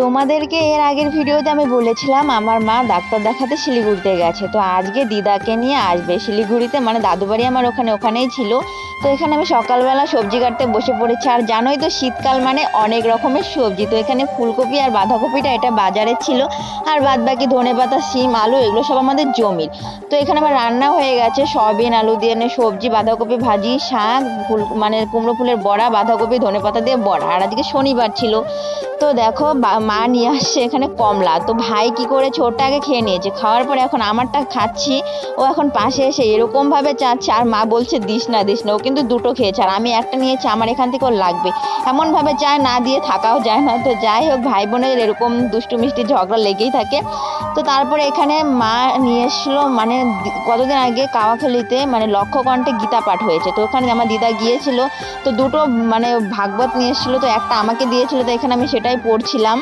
তোমাদেরকে এর আগের ভিডিওতে আমি বলেছিলাম আমার মা ডাক্তার দেখাতে শিলিগুড়িতে গেছে। তো আজকে দিদাকে নিয়ে আসবে শিলিগুড়িতে, মানে দাদু বাড়ি আমার ওখানেই ছিল। তো এখানে আমি সকালবেলা সবজি কাটতে বসে পড়েছি। আর জানোই তো শীতকাল মানে অনেক রকমের সবজি। তো এখানে ফুলকপি আর বাঁধাকপিটা এটা বাজারে ছিল, আর বাদ বাকি ধনেপাতা, শিম, আলু এগুলো সব আমাদের জমির। তো এখানে আমার রান্না হয়ে গেছে সয়াবিন আলু দিয়ে সবজি, বাঁধাকপি ভাজি, শাক, ফুল মানে কুমড়ো ফুলের বড়া, বাঁধাকপি ধনেপাতা দিয়ে বড়া। আর আজকে শনিবার ছিল। তো দেখো মা নিয়ে আসছে এখানে কমলা। তো ভাই কি করেছে, ওটা আগে খেয়ে নিয়েছে, খাওয়ার পরে এখন আমারটা খাচ্ছি। ও এখন পাশে এসে এরকম ভাবে চাচ্ছে, আর মা বলছে দিস না দিস না। ও কিন্তু দুটো খেয়েছে আর আমি একটা নিয়েছি, আমার এখান থেকে ওর লাগবে এমন ভাবে চায়, না দিয়ে থাকাও যায় না। তো যাই হোক, ভাই বোনের এরকম দুষ্টু মিষ্টি ঝগড়া লেগেই থাকে। তো তারপরে এখানে মা নিয়ে এসলো, মানে কতদিন আগে কাওয়াখালীতে মানে লক্ষ্যকণ্ঠে গীতা পাঠ হয়েছে। তো ওখানে আমার দিদা গিয়েছিল। তো দুটো মানে ভাগবত নিয়ে এসেছিলো, তো একটা আমাকে দিয়েছিল। তো এখানে আমি সেটাই পড়ছিলাম।